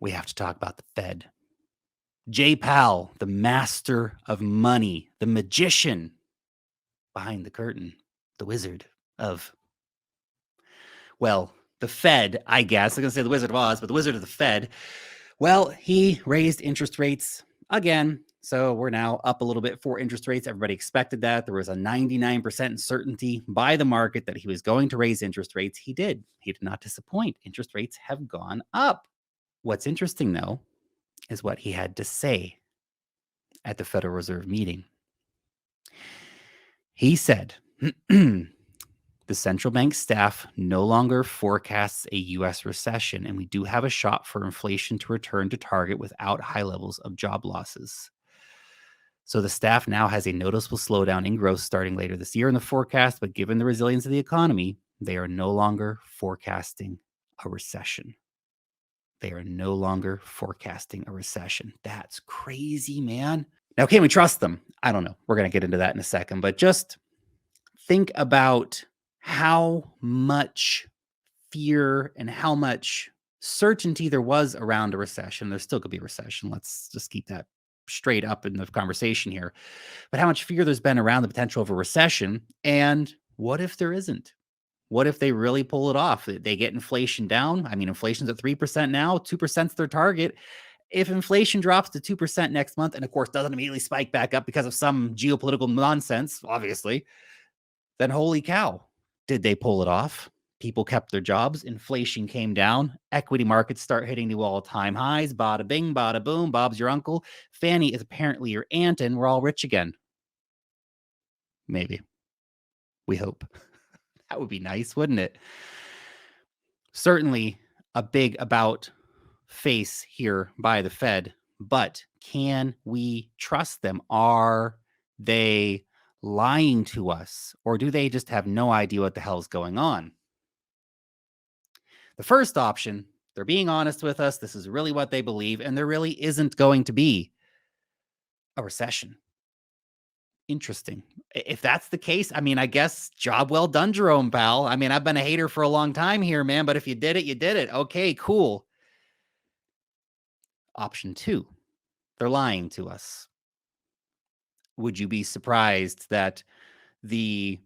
we have to talk about the Fed. Jay Powell, the master of money, the magician behind the curtain, the wizard of, well, the Fed, I guess. I'm going to say the Wizard of Oz, but the Wizard of the Fed. Well, he raised interest rates again. So we're now up a little bit for interest rates. Everybody expected that. There was a 99% certainty by the market that he was going to raise interest rates. He did. He did not disappoint. Interest rates have gone up. What's interesting, though, is what he had to say at the Federal Reserve meeting. He said, the central bank staff no longer forecasts a U.S. recession, and we do have a shot for inflation to return to target without high levels of job losses. So the staff now has a noticeable slowdown in growth starting later this year in the forecast, but given the resilience of the economy, they are no longer forecasting a recession. They are no longer forecasting a recession. That's crazy, man. Now, can we trust them? I don't know. We're going to get into that in a second, but just think about how much fear and how much certainty there was around a recession. There still could be a recession. Let's just keep that straight up in the conversation here. But how much fear there's been around the potential of a recession. And what if there isn't? What if they really pull it off? They get inflation down. I mean, inflation's at 3% now, 2% is their target. If inflation drops to 2% next month, and of course doesn't immediately spike back up because of some geopolitical nonsense, obviously, then holy cow, did they pull it off? People kept their jobs, inflation came down, equity markets start hitting new all-time highs, bada bing, bada boom, Bob's your uncle, Fanny is apparently your aunt, and we're all rich again. Maybe. We hope. That would be nice, wouldn't it? Certainly a big about face here by the Fed, but can we trust them? Are they lying to us, or do they just have no idea what the hell is going on? The first option, they're being honest with us. This is really what they believe, and there really isn't going to be a recession. Interesting. If that's the case, I mean, I guess job well done, Jerome Powell. I mean, I've been a hater for a long time here, man, but if you did it, you did it. Okay, cool. Option two, they're lying to us. Would you be surprised that the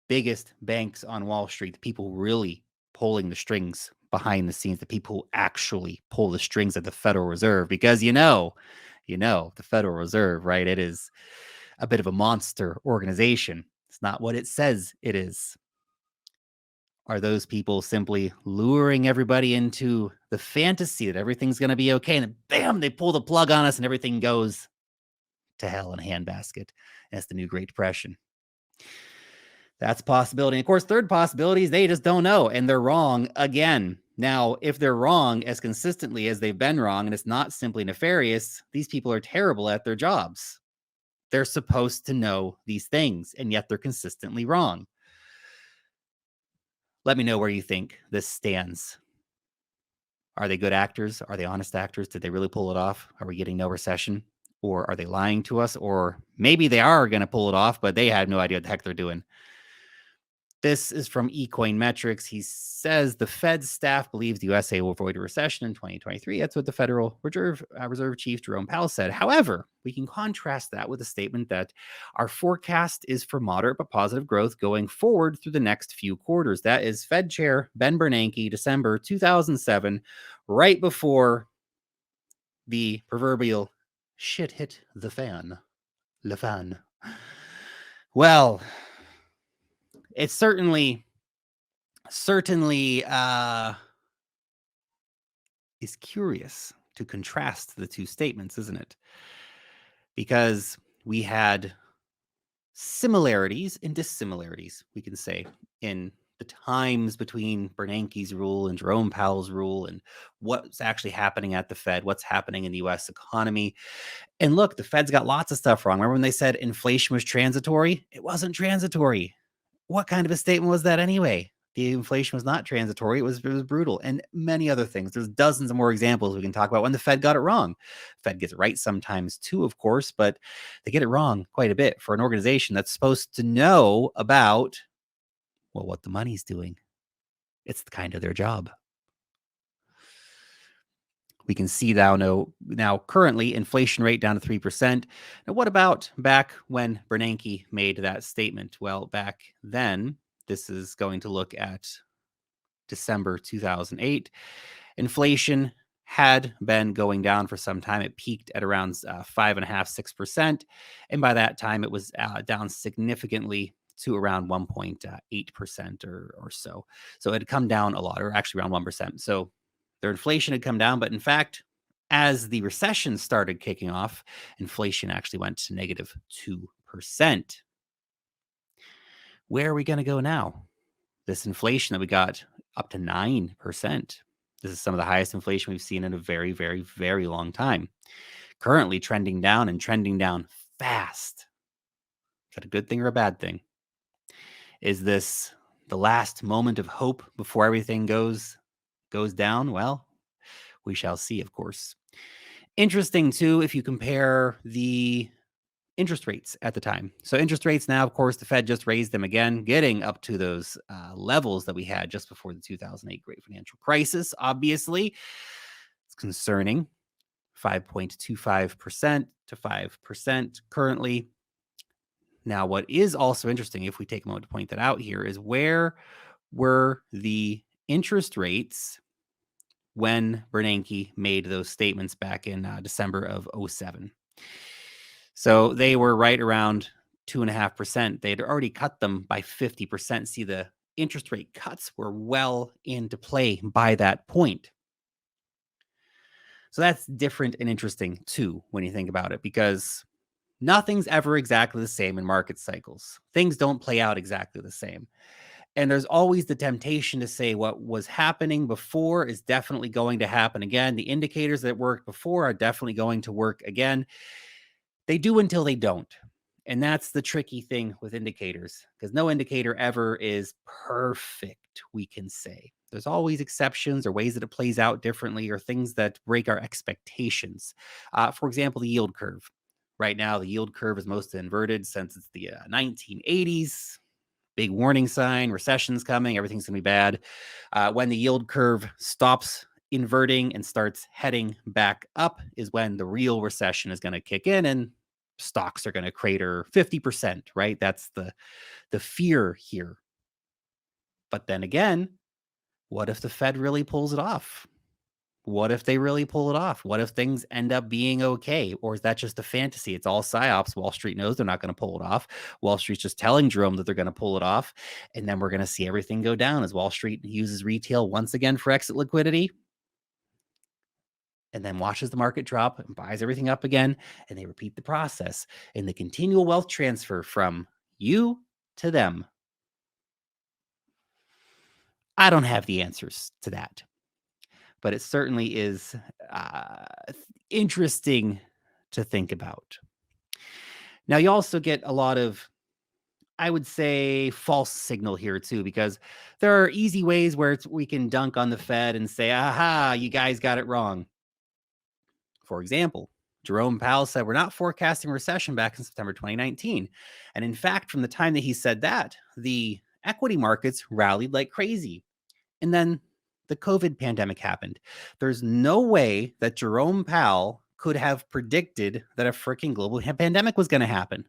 biggest banks on Wall Street, the people really pulling the strings behind the scenes, the people who actually pull the strings at the Federal Reserve, because the Federal Reserve, right? It is a bit of a monster organization. It's not what it says it is. Are those people simply luring everybody into the fantasy that everything's going to be okay? And then, bam, they pull the plug on us and everything goes to hell in a handbasket. That's the new Great Depression. That's a possibility. And of course, third possibility is they just don't know and they're wrong again. Now, if they're wrong as consistently as they've been wrong, and it's not simply nefarious, these people are terrible at their jobs. They're supposed to know these things, and yet they're consistently wrong. Let me know where you think this stands. Are they good actors? Are they honest actors? Did they really pull it off? Are we getting no recession? Or are they lying to us? Or maybe they are going to pull it off, but they have no idea what the heck they're doing. This is from eCoin Metrics. He says the Fed staff believes the USA will avoid a recession in 2023. That's what the Federal Reserve Chief Jerome Powell said. However, we can contrast that with a statement that our forecast is for moderate but positive growth going forward through the next few quarters. That is Fed Chair Ben Bernanke, December 2007, right before the proverbial shit hit the fan. Le fan. Well, it's certainly is curious to contrast the two statements, isn't it? Because we had similarities and dissimilarities, we can say, in the times between Bernanke's rule and Jerome Powell's rule and what's actually happening at the Fed, what's happening in the U.S. economy. And look, the Fed's got lots of stuff wrong. Remember when they said inflation was transitory? It wasn't transitory. What kind of a statement was that anyway? The inflation was not transitory. It was brutal, and many other things. There's dozens of more examples we can talk about when the Fed got it wrong. Fed gets it right sometimes too, of course, but they get it wrong quite a bit for an organization that's supposed to know about, well, what the money's doing. It's kind of their job. We can see now currently inflation rate down to 3%. Now, what about back when Bernanke made that statement? Well, back then, this is going to look at December 2008. Inflation had been going down for some time. It peaked at around 5.5%, 6%. And by that time, it was down significantly to around 1.8% or so. So it had come down a lot, or actually around 1%. So their inflation had come down. But in fact, as the recession started kicking off, inflation actually went to negative 2%. Where are we going to go now? This inflation that we got up to 9%. This is some of the highest inflation we've seen in a very, very, very long time. Currently trending down and trending down fast. Is that a good thing or a bad thing? Is this the last moment of hope before everything goes down? Well, we shall see, of course. Interesting, too, if you compare the interest rates at the time. So interest rates now, of course, the Fed just raised them again, getting up to those levels that we had just before the 2008 great financial crisis. Obviously, it's concerning. 5.25% to 5% currently. Now, what is also interesting, if we take a moment to point that out here, is where were the interest rates when Bernanke made those statements back in December of 07? So they were right around 2.5%. They had already cut them by 50%. See, the interest rate cuts were well into play by that point. So that's different and interesting too, when you think about it, because nothing's ever exactly the same in market cycles. Things don't play out exactly the same. And there's always the temptation to say what was happening before is definitely going to happen again. The indicators that worked before are definitely going to work again. They do until they don't. And that's the tricky thing with indicators, because no indicator ever is perfect, we can say. There's always exceptions or ways that it plays out differently or things that break our expectations. For example, the yield curve. Right now, the yield curve is most inverted since it's the 1980s. Big warning sign, recession's coming, everything's going to be bad. When the yield curve stops inverting and starts heading back up is when the real recession is going to kick in and stocks are going to crater 50%, right? That's the fear here. But then again, what if the Fed really pulls it off? What if they really pull it off? What if things end up being okay? Or is that just a fantasy? It's all psyops. Wall Street knows they're not going to pull it off. Wall Street's just telling Jerome that they're going to pull it off. And then we're going to see everything go down as Wall Street uses retail once again for exit liquidity and then watches the market drop and buys everything up again. And they repeat the process in the continual wealth transfer from you to them. I don't have the answers to that, but it certainly is interesting to think about. Now, you also get a lot of, I would say, false signal here too, because there are easy ways where we can dunk on the Fed and say, aha, you guys got it wrong. For example, Jerome Powell said, we're not forecasting a recession back in September 2019. And in fact, from the time that he said that, the equity markets rallied like crazy. And then the COVID pandemic happened. There's no way that Jerome Powell could have predicted that a freaking global pandemic was going to happen.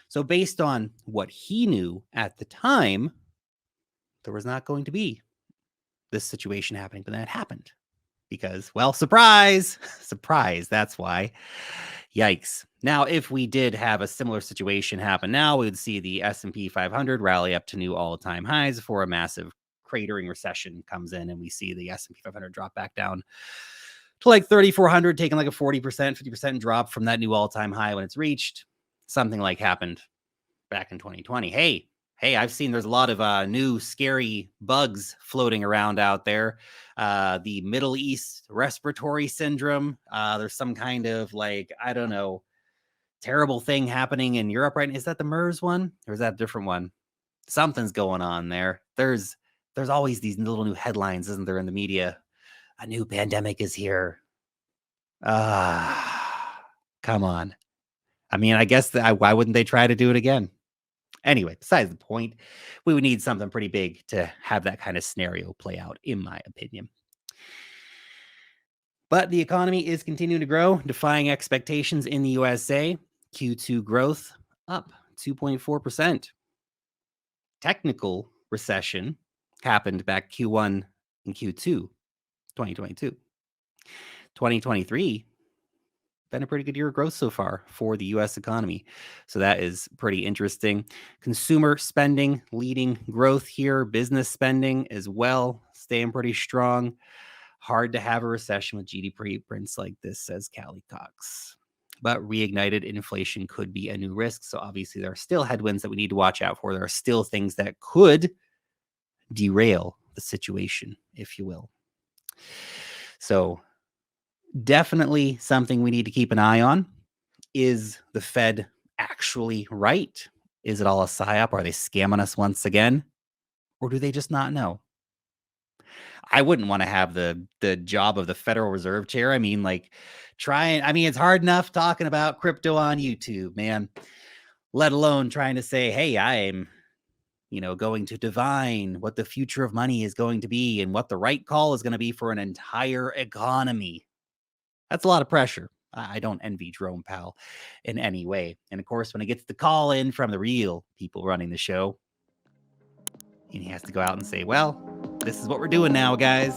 So based on what he knew at the time, there was not going to be this situation happening, but then it happened because, well, surprise, surprise. That's why. Yikes. Now, if we did have a similar situation happen now, we would see the S&P 500 rally up to new all-time highs before a massive cratering recession comes in, and we see the S&P 500 drop back down to like 3,400, taking like a 40%, 50% drop from that new all-time high when it's reached. Something like happened back in 2020. Hey, I've seen there's a lot of new scary bugs floating around out there. The Middle East respiratory syndrome. There's some kind of like, I don't know, terrible thing happening in Europe right now. Is that the MERS one or is that a different one? Something's going on there. There's always these little new headlines, isn't there, in the media? A new pandemic is here. Come on. I mean, I guess why wouldn't they try to do it again? Anyway, besides the point, we would need something pretty big to have that kind of scenario play out, in my opinion. But the economy is continuing to grow, defying expectations in the USA. Q2 growth up 2.4%. Technical recession happened back Q1 and Q2 2022. 2023 been a pretty good year of growth so far for the US economy. So that is pretty interesting. Consumer spending leading growth here, business spending as well, staying pretty strong. Hard to have a recession with GDP prints like this, says Callie Cox. But reignited inflation could be a new risk. So obviously, there are still headwinds that we need to watch out for. There are still things that could derail the situation, if you will. So definitely something we need to keep an eye on. Is the Fed actually right? Is it all a psyop? Are they scamming us once again? Or do they just not know? I wouldn't want to have the job of the Federal Reserve chair. I mean, like, it's hard enough talking about crypto on YouTube, man, let alone trying to say, hey, I'm, going to divine what the future of money is going to be and what the right call is going to be for an entire economy. That's a lot of pressure. I don't envy Jerome Powell in any way. And of course, when he gets the call in from the real people running the show, and he has to go out and say, well, this is what we're doing now, guys.